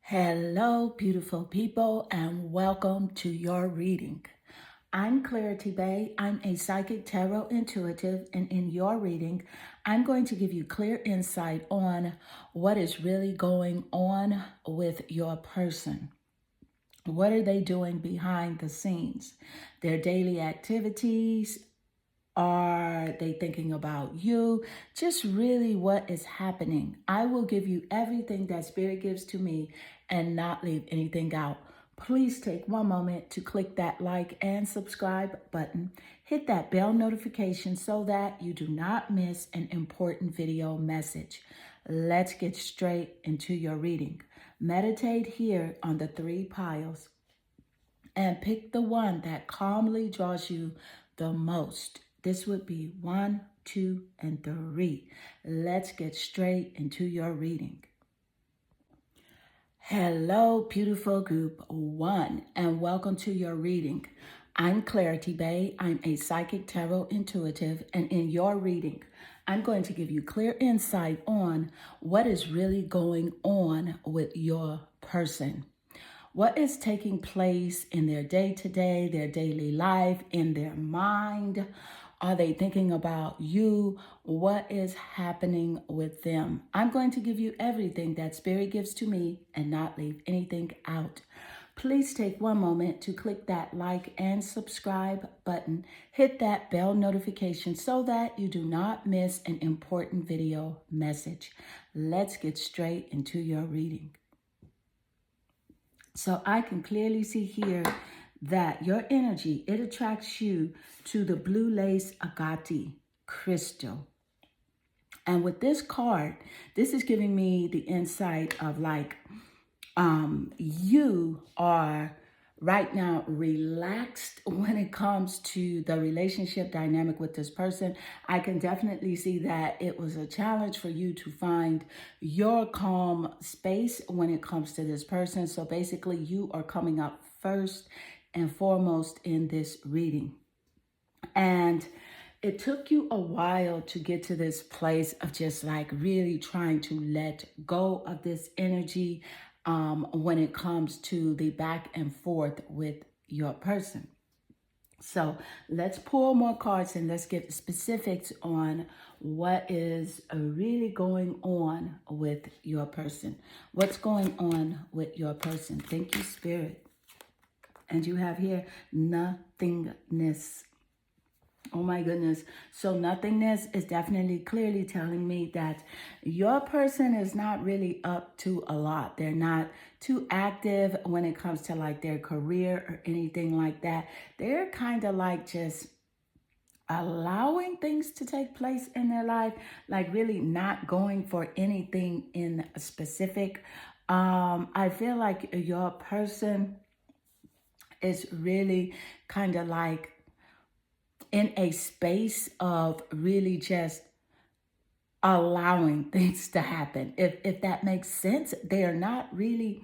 Hello, beautiful people, and welcome to your reading. I'm Clarity Bay. I'm a psychic tarot intuitive, and in your reading, I'm going to give you clear insight on what is really going on with your person. What are they doing behind the scenes? Their daily activities, are they thinking about you? Just really what is happening. I will give you everything that Spirit gives to me and not leave anything out. Please take one moment to click that like and subscribe button. Hit that bell notification so that you do not miss an important video message. Let's get straight into your reading. Meditate here on the three piles and pick the one that calmly draws you the most. This would be 1, 2, and 3. Let's get straight into your reading. Hello, beautiful group 1, and welcome to your reading. I'm Clarity Bay. I'm a psychic tarot intuitive, and in your reading, I'm going to give you clear insight on what is really going on with your person. What is taking place in their day-to-day, their daily life, in their mind? Are they thinking about you? What is happening with them? I'm going to give you everything that Spirit gives to me and not leave anything out. Please take one moment to click that like and subscribe button. Hit that bell notification so that you do not miss an important video message. Let's get straight into your reading. So I can clearly see here that your energy, it attracts you to the blue lace agate crystal. And with this card, this is giving me the insight of you are right now relaxed when it comes to the relationship dynamic with this person. I can definitely see that it was a challenge for you to find your calm space when it comes to this person. So basically you are coming up first and foremost in this reading. And it took you a while to get to this place of just like really trying to let go of this energy when it comes to the back and forth with your person. So let's pull more cards and let's get specifics on what is really going on with your person. What's going on with your person? Thank you, Spirit. And you have here nothingness. Oh my goodness. So nothingness is definitely clearly telling me that your person is not really up to a lot. They're not too active when it comes to like their career or anything like that. They're kind of like just allowing things to take place in their life, like really not going for anything in specific. I feel like your person is really kind of like in a space of really just allowing things to happen. If that makes sense, they are not really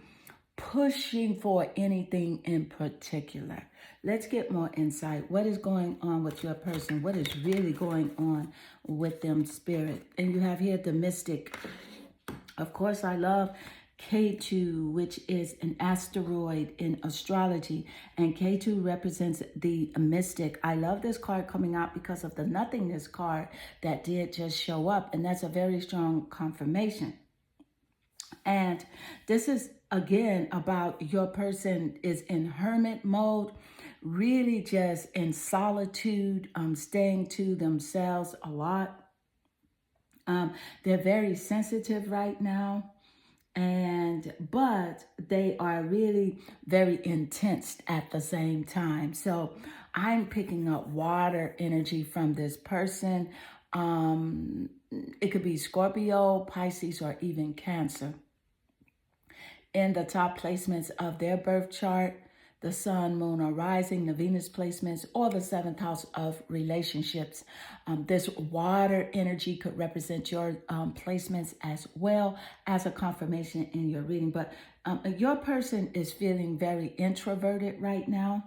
pushing for anything in particular. Let's get more insight. What is going on with your person? What is really going on with them, Spirit? And you have here the Mystic. Of course, I love K2, which is an asteroid in astrology, and K2 represents the mystic. I love this card coming out because of the nothingness card that did just show up, and that's a very strong confirmation. And this is, again, about your person is in hermit mode, really just in solitude, staying to themselves a lot. They're very sensitive right now. But they are really very intense at the same time. So I'm picking up water energy from this person. It could be Scorpio, Pisces, or even Cancer. In the top placements of their birth chart, the sun, moon, or rising, the Venus placements, or the seventh house of relationships. This water energy could represent your placements as well as a confirmation in your reading. But your person is feeling very introverted right now.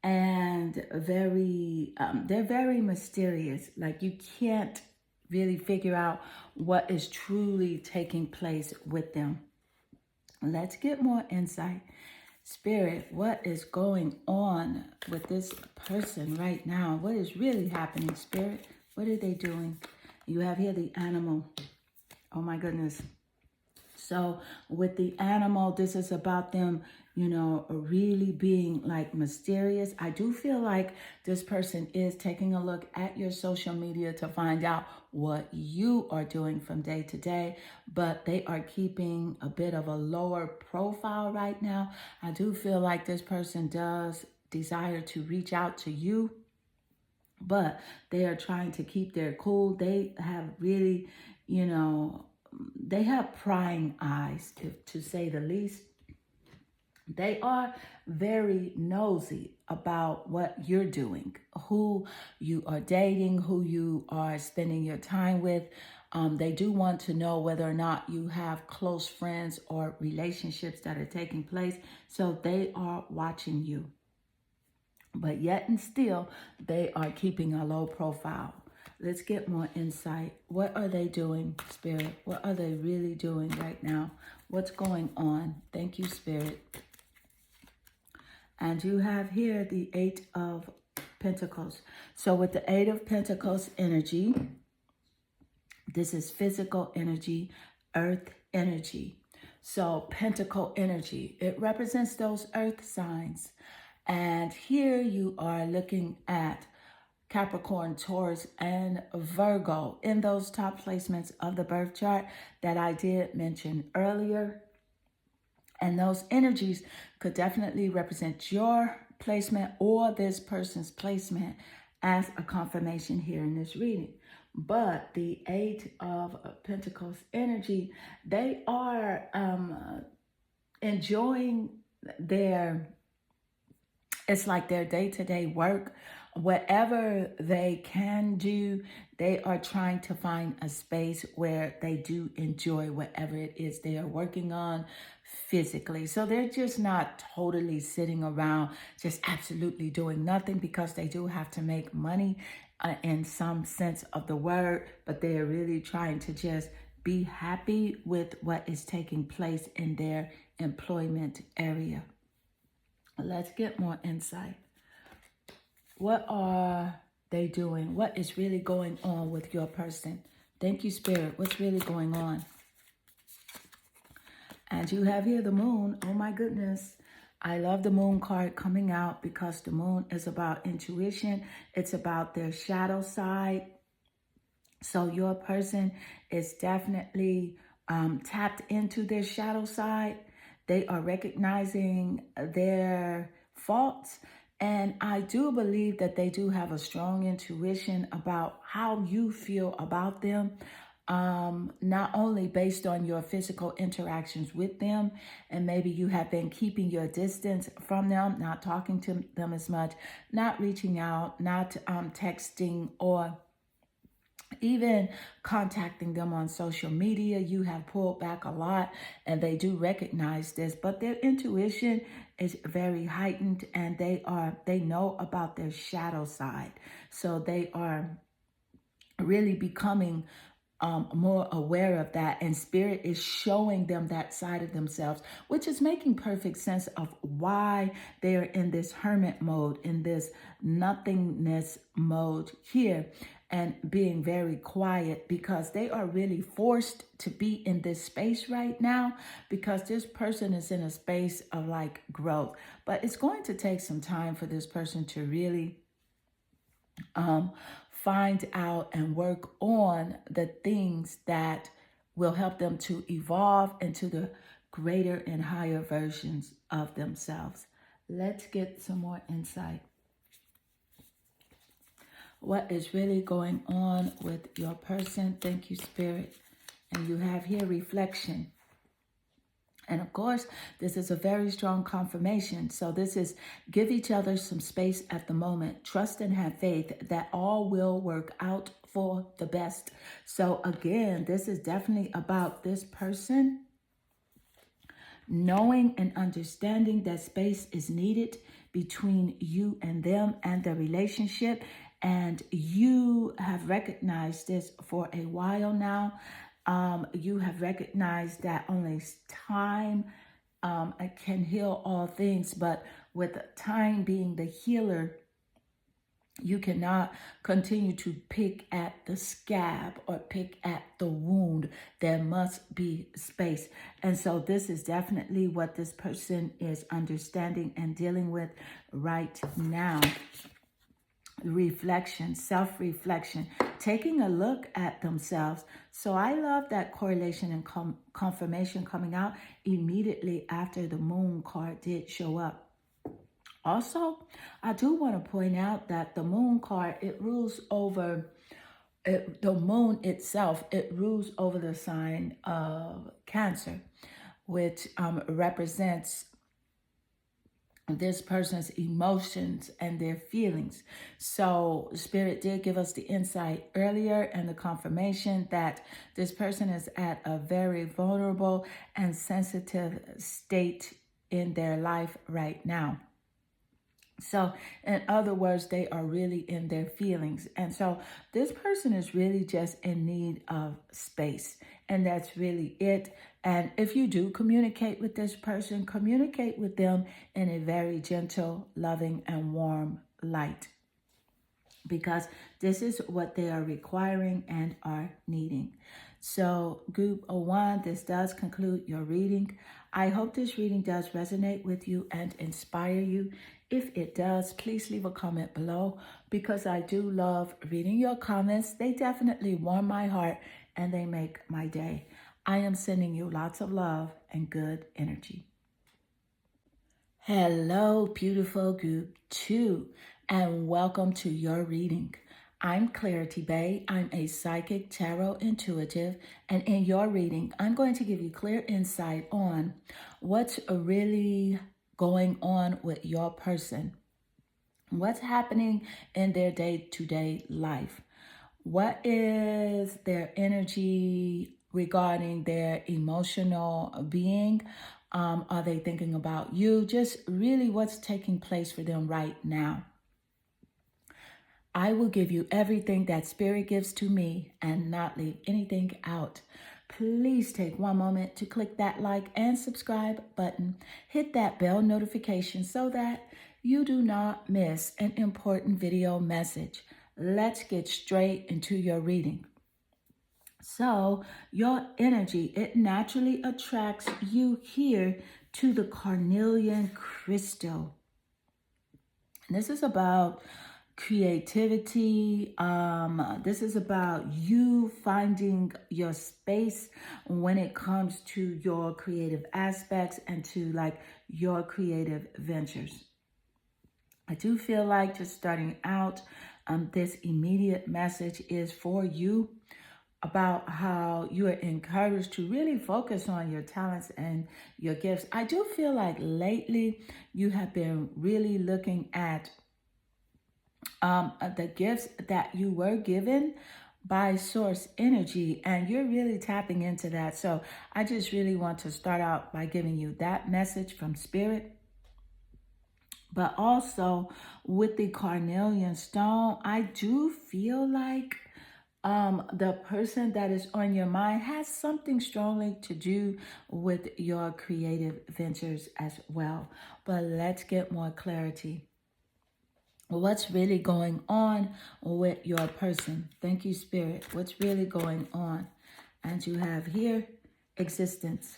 And they're very mysterious. Like you can't really figure out what is truly taking place with them. Let's get more insight. Spirit, what is going on with this person right now? What is really happening, Spirit? What are they doing? You have here the animal. Oh my goodness. So with the animal, this is about them, really being like mysterious. I do feel like this person is taking a look at your social media to find out what you are doing from day to day, but they are keeping a bit of a lower profile right now. I do feel like this person does desire to reach out to you, but they are trying to keep their cool. They have really, they have prying eyes, to say the least. They are very nosy about what you're doing, who you are dating, who you are spending your time with. They do want to know whether or not you have close friends or relationships that are taking place. So they are watching you. But yet and still, they are keeping a low profile. Let's get more insight. What are they doing, Spirit? What are they really doing right now? What's going on? Thank you, Spirit. And you have here the Eight of Pentacles. So with the Eight of Pentacles energy, this is physical energy, earth energy. So pentacle energy, it represents those earth signs. And here you are looking at Capricorn, Taurus, and Virgo in those top placements of the birth chart that I did mention earlier. And those energies could definitely represent your placement or this person's placement as a confirmation here in this reading. But the Eight of Pentacles energy, they are enjoying it's like their day-to-day work. Whatever they can do, they are trying to find a space where they do enjoy whatever it is they are working on physically. So they're just not totally sitting around just absolutely doing nothing, because they do have to make money in some sense of the word, but they are really trying to just be happy with what is taking place in their employment area. Let's get more insight. What are they doing? What is really going on with your person? Thank you, Spirit. What's really going on? And you have here the Moon. Oh my goodness. I love the Moon card coming out, because the Moon is about intuition. It's about their shadow side. So your person is definitely tapped into their shadow side. They are recognizing their faults. And I do believe that they do have a strong intuition about how you feel about them. Not only based on your physical interactions with them, and maybe you have been keeping your distance from them, not talking to them as much, not reaching out, not texting, or even contacting them on social media. You have pulled back a lot, and they do recognize this, but their intuition is very heightened, and they know about their shadow side. So they are really becoming more aware of that, and Spirit is showing them that side of themselves, which is making perfect sense of why they are in this hermit mode, in this nothingness mode here, and being very quiet, because they are really forced to be in this space right now, because this person is in a space of like growth. But it's going to take some time for this person to really find out and work on the things that will help them to evolve into the greater and higher versions of themselves. Let's get some more insight. What is really going on with your person? Thank you, Spirit. And you have here reflection. And of course, this is a very strong confirmation. So this is give each other some space at the moment. Trust and have faith that all will work out for the best. So again, this is definitely about this person knowing and understanding that space is needed between you and them and the relationship. And you have recognized this for a while now. You have recognized that only time can heal all things, but with time being the healer, you cannot continue to pick at the scab or pick at the wound. There must be space. And so this is definitely what this person is understanding and dealing with right now. Reflection, self-reflection, taking a look at themselves. So I love that correlation and confirmation coming out immediately after the moon card did show up. Also, I do want to point out that the moon card, it rules over the moon itself. It rules over the sign of Cancer, which represents this person's emotions and their feelings. So Spirit did give us the insight earlier and the confirmation that this person is at a very vulnerable and sensitive state in their life right now. So in other words, they are really in their feelings. And so this person is really just in need of space. And that's really it. And if you do communicate with this person, communicate with them in a very gentle, loving, and warm light. Because this is what they are requiring and are needing. So group 1, this does conclude your reading. I hope this reading does resonate with you and inspire you. If it does, please leave a comment below, because I do love reading your comments. They definitely warm my heart and they make my day. I am sending you lots of love and good energy. Hello, beautiful group 2, and welcome to your reading. I'm Clarity Bay. I'm a psychic tarot intuitive, and in your reading, I'm going to give you clear insight on what's really going on with your person. What's happening in their day-to-day life? What is their energy regarding their emotional being? Are they thinking about you? Just really what's taking place for them right now. I will give you everything that Spirit gives to me and not leave anything out. Please take one moment to click that like and subscribe button. Hit that bell notification so that you do not miss an important video message. Let's get straight into your reading. So your energy, it naturally attracts you here to the carnelian crystal. And this is about creativity. This is about you finding your space when it comes to your creative aspects and to like your creative ventures. I do feel like just starting out, this immediate message is for you about how you are encouraged to really focus on your talents and your gifts. I do feel like lately you have been really looking at the gifts that you were given by source energy, and you're really tapping into that. So I just really want to start out by giving you that message from Spirit. But also with the carnelian stone, I do feel like the person that is on your mind has something strongly to do with your creative ventures as well. But let's get more clarity. What's really going on with your person? Thank you, Spirit. What's really going on? And you have here existence.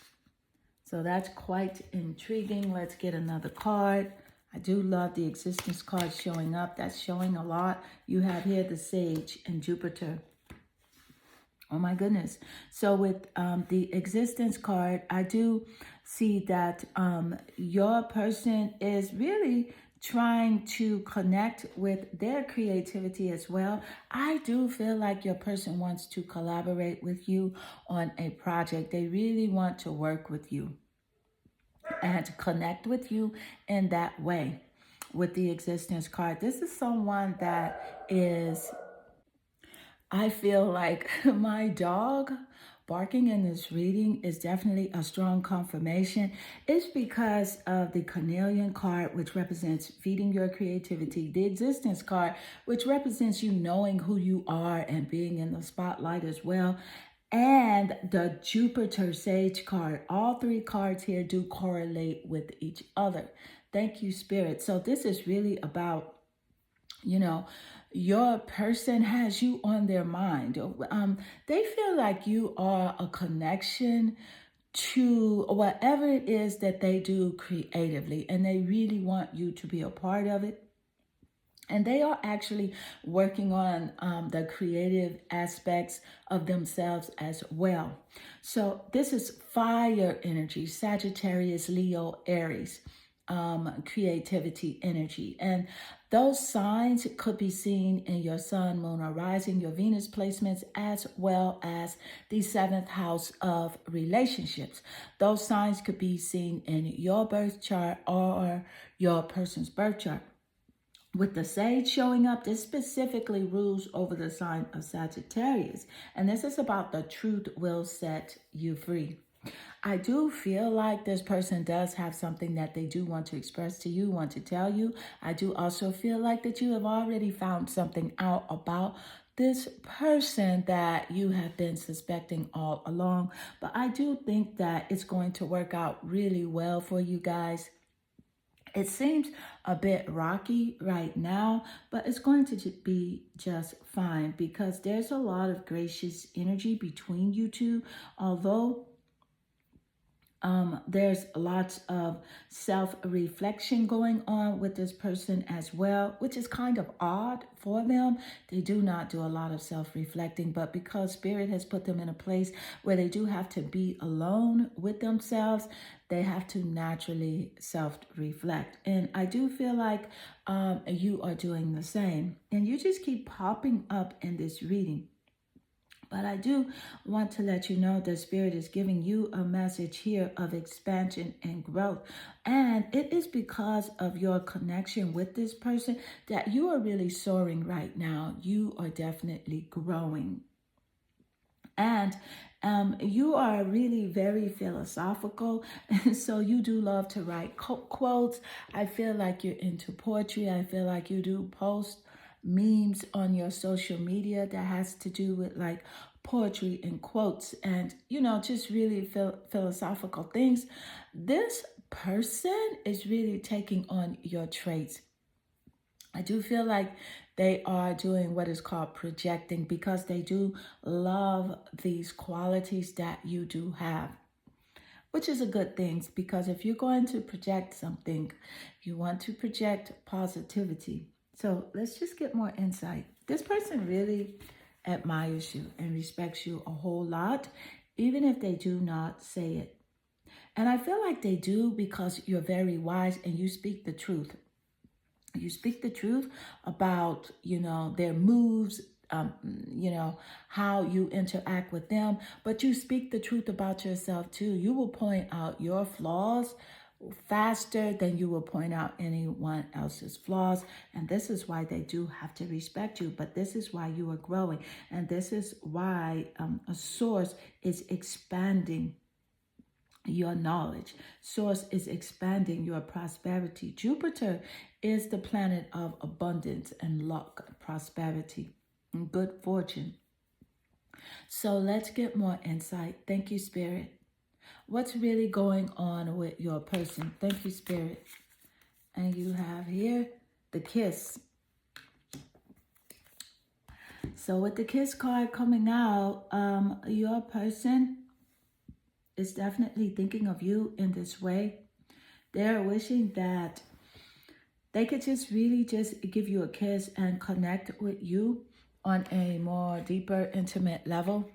So that's quite intriguing. Let's get another card. I do love the existence card showing up. That's showing a lot. You have here the Sage and Jupiter. Oh my goodness. So with the existence card, I do see that your person is really trying to connect with their creativity as well. I do feel like your person wants to collaborate with you on a project. They really want to work with you and to connect with you in that way. With the existence card, this is someone that is, I feel like my dog sparking in this reading is definitely a strong confirmation. It's because of the Carnelian card, which represents feeding your creativity, the Existence card, which represents you knowing who you are and being in the spotlight as well, and the Jupiter Sage card. All three cards here do correlate with each other. Thank you, Spirit. So this is really about, your person has you on their mind. They feel like you are a connection to whatever it is that they do creatively, and they really want you to be a part of it. And they are actually working on the creative aspects of themselves as well. So this is fire energy, Sagittarius, Leo, Aries, creativity energy. And those signs could be seen in your sun, moon, or rising, your Venus placements, as well as the seventh house of relationships. Those signs could be seen in your birth chart or your person's birth chart. With the Sage showing up, this specifically rules over the sign of Sagittarius. And this is about the truth will set you free. I do feel like this person does have something that they do want to express to you, want to tell you. I do also feel like that you have already found something out about this person that you have been suspecting all along. But I do think that it's going to work out really well for you guys. It seems a bit rocky right now, but it's going to be just fine because there's a lot of gracious energy between you two, although there's lots of self-reflection going on with this person as well, which is kind of odd for them. They do not do a lot of self-reflecting, but because Spirit has put them in a place where they do have to be alone with themselves, they have to naturally self-reflect. And I do feel like you are doing the same. And you just keep popping up in this reading. But I do want to let you know that Spirit is giving you a message here of expansion and growth. And it is because of your connection with this person that you are really soaring right now. You are definitely growing. And you are really very philosophical. And so you do love to write quotes. I feel like you're into poetry. I feel like you do post memes on your social media that has to do with like poetry and quotes and, just really philosophical things. This person is really taking on your traits. I do feel like they are doing what is called projecting because they do love these qualities that you do have, which is a good thing because if you're going to project something, you want to project positivity. So let's just get more insight. This person really admires you and respects you a whole lot, even if they do not say it. And I feel like they do because you're very wise and you speak the truth. You speak the truth about, their moves, how you interact with them, but you speak the truth about yourself too. You will point out your flaws faster than you will point out anyone else's flaws. And this is why they do have to respect you, but this is why you are growing. And this is why a source is expanding your knowledge. Source is expanding your prosperity. Jupiter is the planet of abundance and luck, prosperity, and good fortune. So let's get more insight. Thank you, Spirit. What's really going on with your person? Thank you, Spirit. And you have here the Kiss. So with the Kiss card coming out, your person is definitely thinking of you in this way. They're wishing that they could just really just give you a kiss and connect with you on a more deeper, intimate level.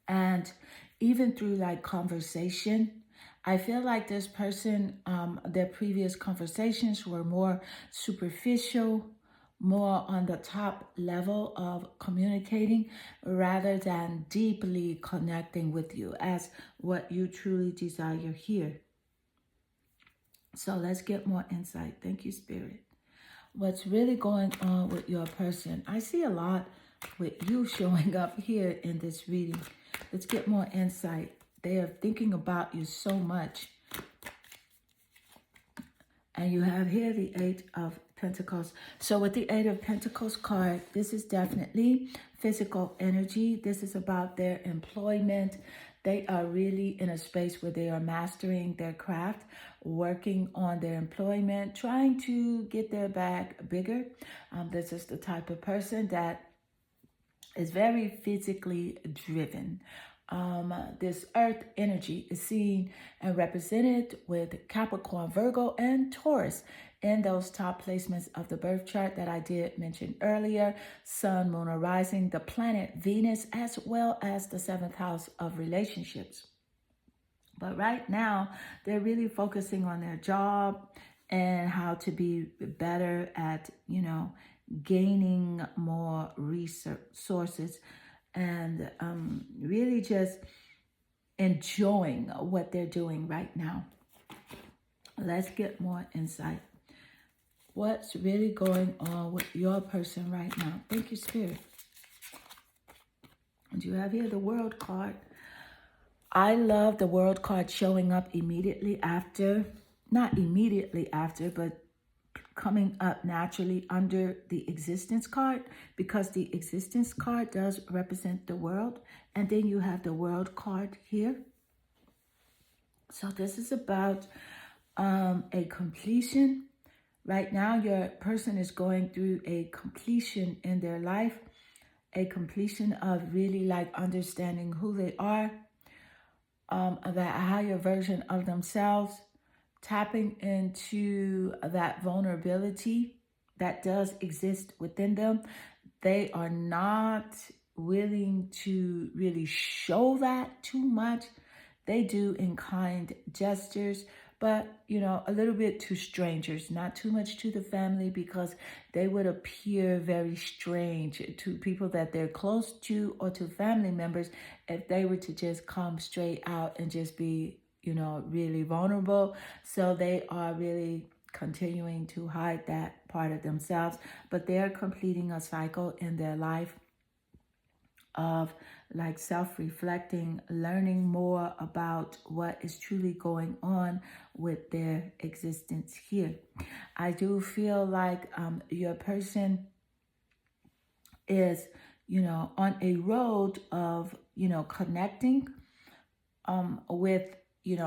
And even through like conversation, I feel like this person, their previous conversations were more superficial, more on the top level of communicating rather than deeply connecting with you as what you truly desire here. So let's get more insight. Thank you, Spirit. What's really going on with your person? I see a lot with you showing up here in this reading. Let's get more insight. They are thinking about you so much. And you have here the Eight of Pentacles. So with the Eight of Pentacles card, this is definitely physical energy. This is about their employment. They are really in a space where they are mastering their craft, working on their employment, trying to get their bag bigger. This is the type of person that is very physically driven. This earth energy is seen and represented with Capricorn, Virgo, and Taurus in those top placements of the birth chart that I did mention earlier. Sun, Moon, or Rising, the planet Venus, as well as the 7th house of relationships. But right now, they're really focusing on their job and how to be better at, gaining more resources and really just enjoying what they're doing right now. Let's get more insight. What's really going on with your person right now? Thank you, Spirit. And you have here the World card. I love the World card showing up immediately after, not immediately after, but coming up naturally under the Existence card, because the Existence card does represent the world. And then you have the World card here. So this is about a completion. Right now, your person is going through a completion in their life, a completion of really like understanding who they are, that higher version of themselves, tapping into that vulnerability that does exist within them. They are not willing to really show that too much. They do in kind gestures, but, a little bit to strangers, not too much to the family, because they would appear very strange to people that they're close to or to family members if they were to just come straight out and just be, really vulnerable. So they are really continuing to hide that part of themselves, but they're completing a cycle in their life of like self-reflecting, learning more about what is truly going on with their existence here. I do feel like your person is, on a road of, connecting with,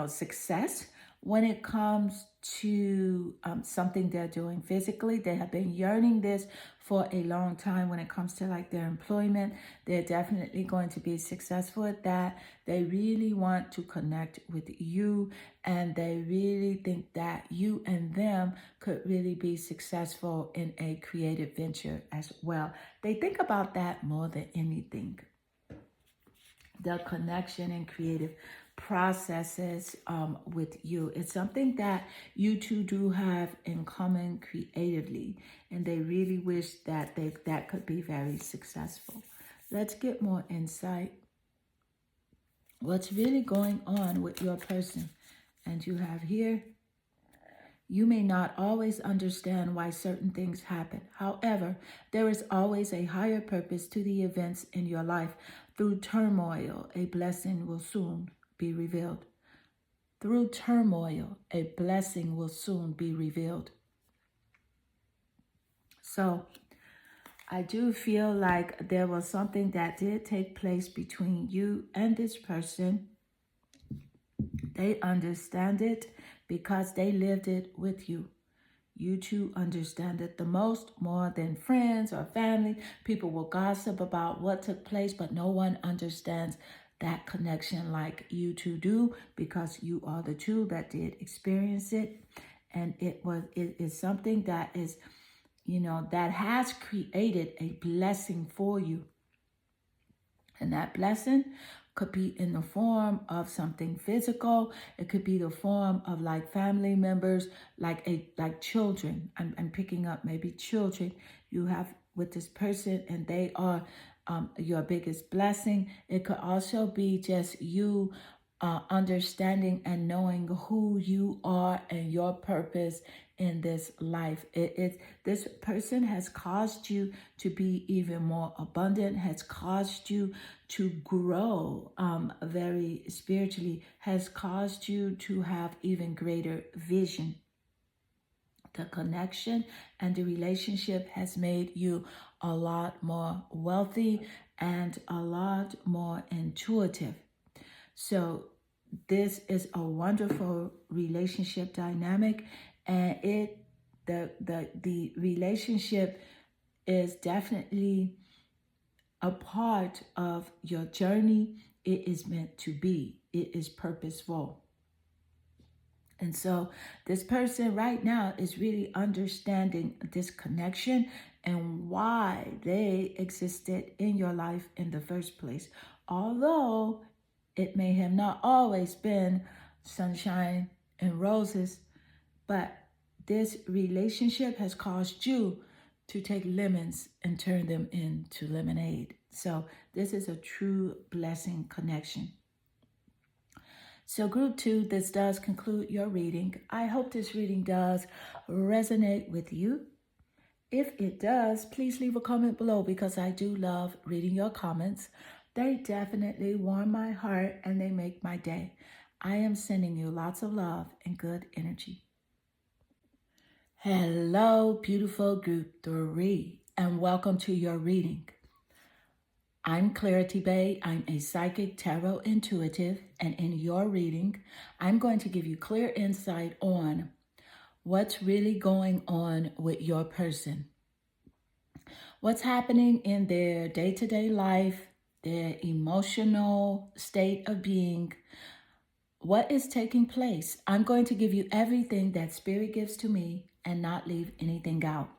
success when it comes to something they're doing physically. They have been yearning this for a long time when it comes to like their employment. They're definitely going to be successful at that. They really want to connect with you, and they really think that you and them could really be successful in a creative venture as well. They think about that more than anything. The connection and creative processes with you. It's something that you two do have in common creatively, and they really wish that that could be very successful. Let's get more insight. What's really going on with your person? And you have here, you may not always understand why certain things happen. However, there is always a higher purpose to the events in your life. Through turmoil, a blessing will soon be revealed. Through turmoil, a blessing will soon be revealed. So I do feel like there was something that did take place between you and this person. They understand it because they lived it with you. You two understand it the most, more than friends or family. People will gossip about what took place, but no one understands that connection like you two do, because you are the two that did experience it. And it is something that is, that has created a blessing for you. And that blessing could be in the form of something physical. It could be the form of like family members, like children. I'm picking up maybe children you have with this person, and they are your biggest blessing. It could also be just you understanding and knowing who you are and your purpose in this life. This person has caused you to be even more abundant, has caused you to grow very spiritually, has caused you to have even greater vision. The connection and the relationship has made you a lot more wealthy and a lot more intuitive. So this is a wonderful relationship dynamic, and the relationship is definitely a part of your journey. It is meant to be. It is purposeful. And so this person right now is really understanding this connection and why they existed in your life in the first place. Although it may have not always been sunshine and roses, but this relationship has caused you to take lemons and turn them into lemonade. So this is a true blessing connection. So group 2, this does conclude your reading. I hope this reading does resonate with you. If it does, please leave a comment below because I do love reading your comments. They definitely warm my heart and they make my day. I am sending you lots of love and good energy. Hello, beautiful group 3, and welcome to your reading. I'm Clarity Bay. I'm a psychic tarot intuitive, and in your reading, I'm going to give you clear insight on what's really going on with your person. What's happening in their day-to-day life, their emotional state of being, what is taking place. I'm going to give you everything that Spirit gives to me and not leave anything out.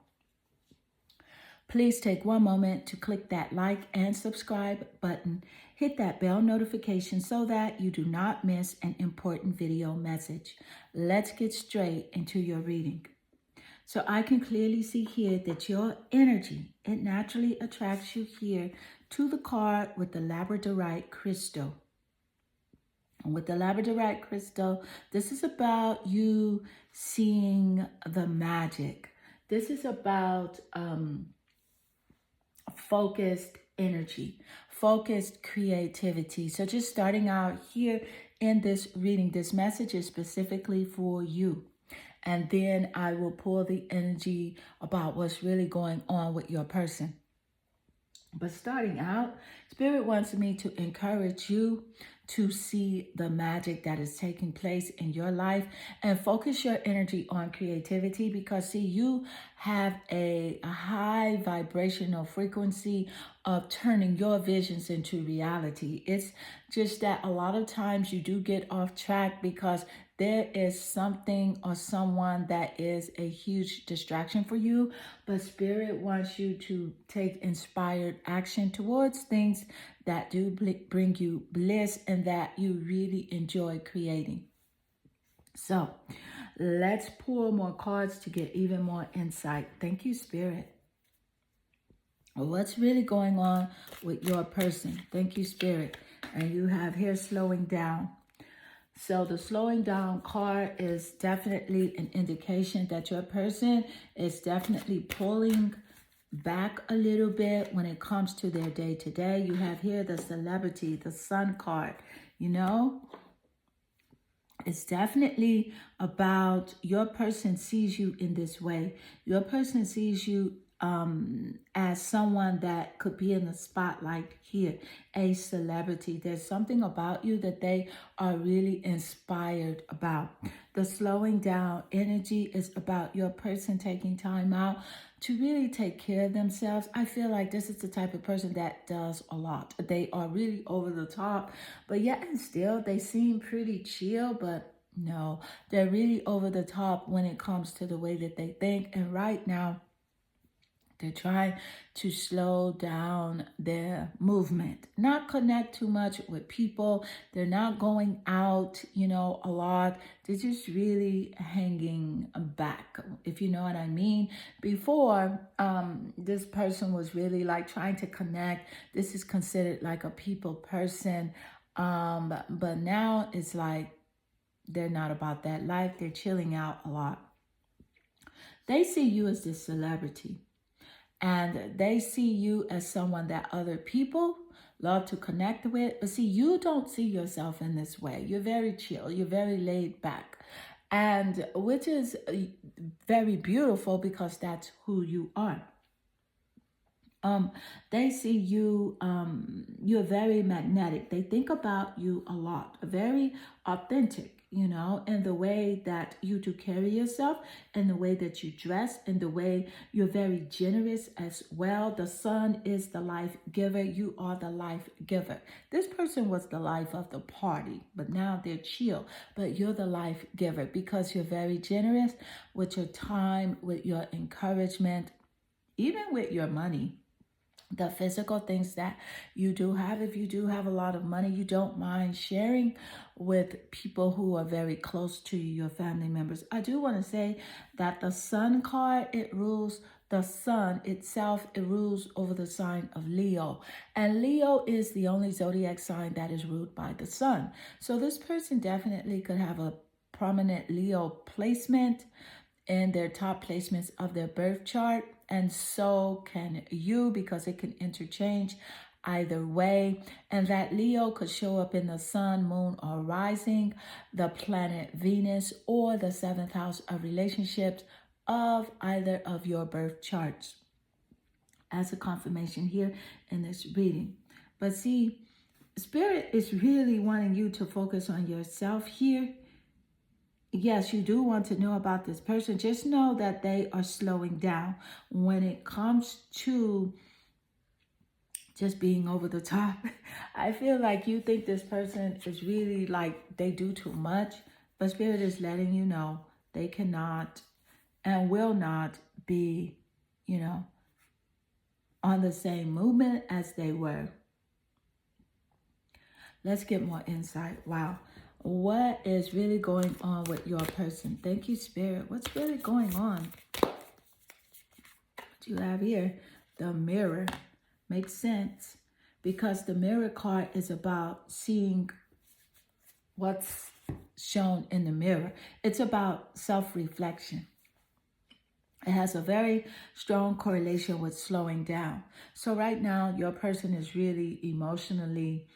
Please take one moment to click that like and subscribe button. Hit that bell notification so that you do not miss an important video message. Let's get straight into your reading. So I can clearly see here that your energy, it naturally attracts you here to the card with the labradorite crystal. And with the labradorite crystal, this is about you seeing the magic. This is about focused energy, focused creativity. So just starting out here in this reading, this message is specifically for you. And then I will pull the energy about what's really going on with your person. But starting out, Spirit wants me to encourage you to see the magic that is taking place in your life and focus your energy on creativity because, see, you have a high vibrational frequency of turning your visions into reality. It's just that a lot of times you do get off track because there is something or someone that is a huge distraction for you, but Spirit wants you to take inspired action towards things that do bring you bliss and that you really enjoy creating. So let's pull more cards to get even more insight. Thank you, Spirit. What's really going on with your person? Thank you, Spirit. And you have here slowing down. So the slowing down card is definitely an indication that your person is definitely pulling back a little bit when it comes to their day-to-day. You have here the celebrity, the sun card, you know. It's definitely about your person sees you in this way. Your person sees you as someone that could be in the spotlight here, a celebrity. There's something about you that they are really inspired about. The slowing down energy is about your person taking time out to really take care of themselves. I feel like this is the type of person that does a lot. They are really over the top, but yet and still they seem pretty chill, but no, they're really over the top when it comes to the way that they think. And right now, they're trying to slow down their movement, not connect too much with people. They're not going out, you know, a lot. They're just really hanging back, if you know what I mean. Before, this person was really like trying to connect. This is considered like a people person. But now it's like they're not about that life. They're chilling out a lot. They see you as this celebrity, and they see you as someone that other people love to connect with. But see, you don't see yourself in this way. You're very chill, you're very laid back, and which is very beautiful because that's who you are. um they see you, you're very magnetic. They think about you a lot, very authentic, in the way that you do carry yourself, in the way that you dress, in the way you're very generous as well. The sun is the life giver, you are the life giver. This person was the life of the party, but now they're chill. But you're the life giver because you're very generous with your time, with your encouragement, even with your money. The physical things that you do have, if you do have a lot of money, you don't mind sharing with people who are very close to you, your family members. I do want to say that the sun card, it rules the sun itself, it rules over the sign of Leo, and Leo is the only zodiac sign that is ruled by the sun. So this person definitely could have a prominent Leo placement in their top placements of their birth chart, and so can you, because it can interchange either way. And that Leo could show up in the sun, moon, or rising, the planet Venus, or the seventh house of relationships of either of your birth charts, as a confirmation here in this reading. But see, Spirit is really wanting you to focus on yourself here. Yes, you do want to know about this person. Just know that they are slowing down when it comes to just being over the top. I feel like you think this person is really like they do too much, but Spirit is letting you know they cannot and will not be, on the same movement as they were. Let's get more insight. Wow. What is really going on with your person? Thank you, Spirit. What's really going on? What you have here, the mirror, makes sense, because the mirror card is about seeing what's shown in the mirror. It's about self-reflection. It has a very strong correlation with slowing down. So right now, your person is really emotionally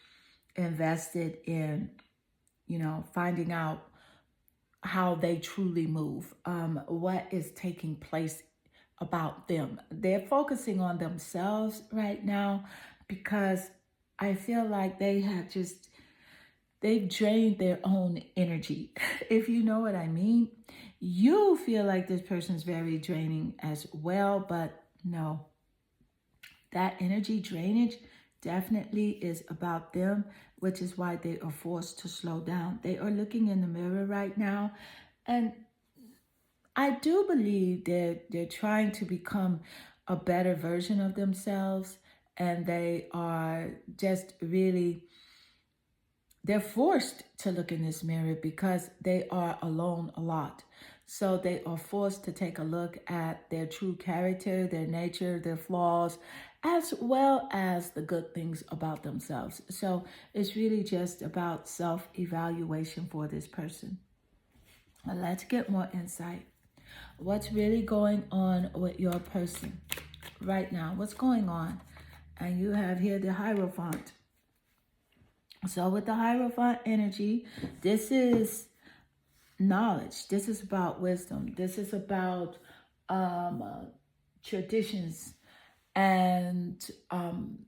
invested in, finding out how they truly move, what is taking place about them. They're focusing on themselves right now because I feel like they've drained their own energy. If you know what I mean, you feel like this person's very draining as well, but no, that energy drainage definitely is about them, which is why they are forced to slow down. They are looking in the mirror right now, and I do believe they're trying to become a better version of themselves, and they are just really, they're forced to look in this mirror because they are alone a lot. So they are forced to take a look at their true character, their nature, their flaws, as well as the good things about themselves. So it's really just about self-evaluation for this person. Now let's get more insight. What's really going on with your person right now? What's going on? And you have here the Hierophant. So with the Hierophant energy, this is knowledge. This is about wisdom. This is about traditions, and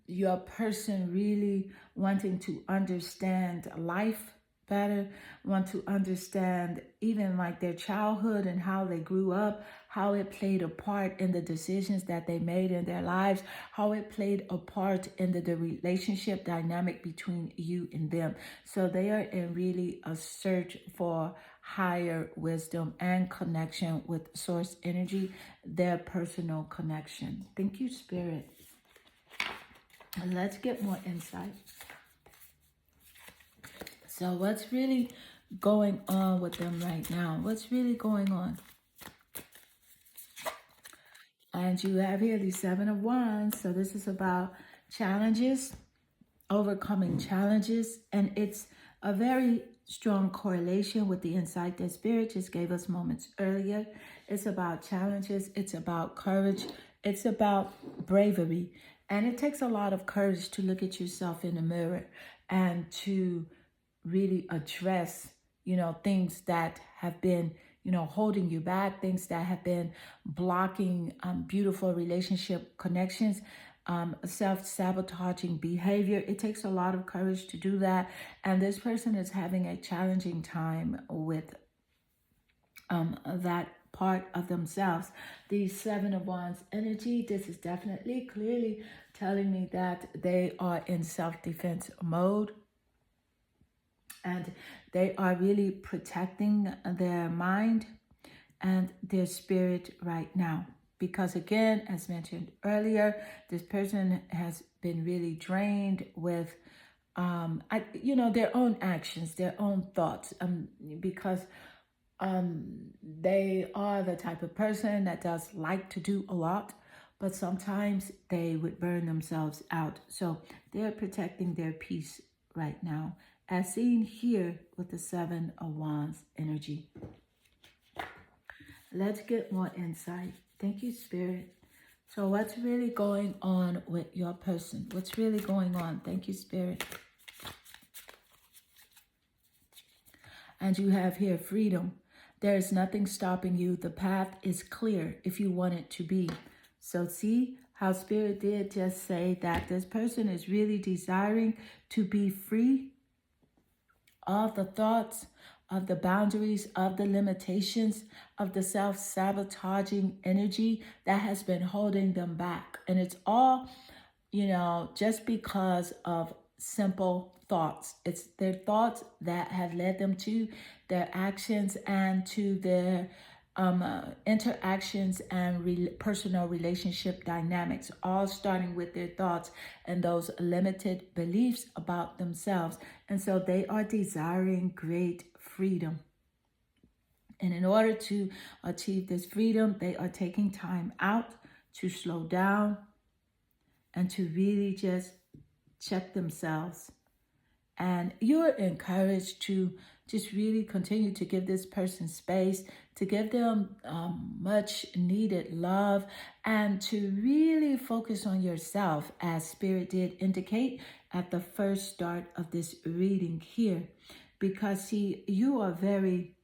your person really wanting to understand life better, want to understand even like their childhood and how they grew up, how it played a part in the decisions that they made in their lives, how it played a part in the relationship dynamic between you and them. So they are in really a search for higher wisdom and connection with source energy, their personal connection. Thank you, Spirit. And let's get more insight. So what's really going on with them right now? What's really going on? And you have here the Seven of Wands. So this is about challenges, overcoming challenges. And it's a very strong correlation with the insight that Spirit just gave us moments earlier. It's about challenges. It's about courage. It's about bravery. And it takes a lot of courage to look at yourself in the mirror and to really address, things that have been, holding you back, things that have been blocking beautiful relationship connections, self-sabotaging behavior. It takes a lot of courage to do that. And this person is having a challenging time with that part of themselves. The Seven of Wands energy, this is definitely clearly telling me that they are in self-defense mode. And they are really protecting their mind and their spirit right now. Because again, as mentioned earlier, this person has been really drained with, their own actions, their own thoughts. Because they are the type of person that does like to do a lot, but sometimes they would burn themselves out. So they're protecting their peace right now, as seen here with the Seven of Wands energy. Let's get more insight. Thank you, Spirit. So what's really going on with your person? What's really going on? Thank you, Spirit. And you have here freedom. There is nothing stopping you. The path is clear if you want it to be. So see how Spirit did just say that this person is really desiring to be free of the thoughts, of the boundaries, of the limitations, of the self-sabotaging energy that has been holding them back. And it's all, just because of simple thoughts. It's their thoughts that have led them to their actions and to their interactions and personal relationship dynamics, all starting with their thoughts and those limited beliefs about themselves. And so they are desiring great freedom. And in order to achieve this freedom, they are taking time out to slow down and to really just check themselves. And you're encouraged to just really continue to give this person space, to give them much needed love, and to really focus on yourself, as Spirit did indicate at the first start of this reading here. Because see, you are very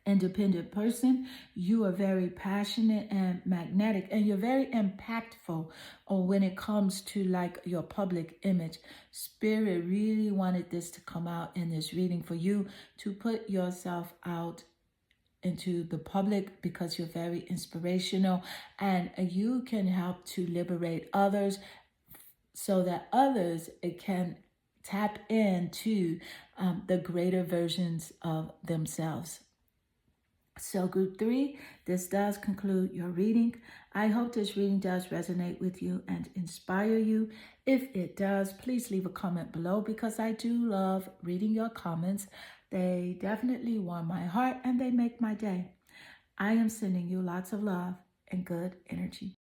independent person. You are very passionate and magnetic, and you're very impactful when it comes to like your public image. Spirit really wanted this to come out in this reading for you to put yourself out into the public, because you're very inspirational and you can help to liberate others so that others can tap into the greater versions of themselves. So group 3, this does conclude your reading. I hope this reading does resonate with you and inspire you. If it does, please leave a comment below, because I do love reading your comments. They definitely warm my heart and they make my day. I am sending you lots of love and good energy.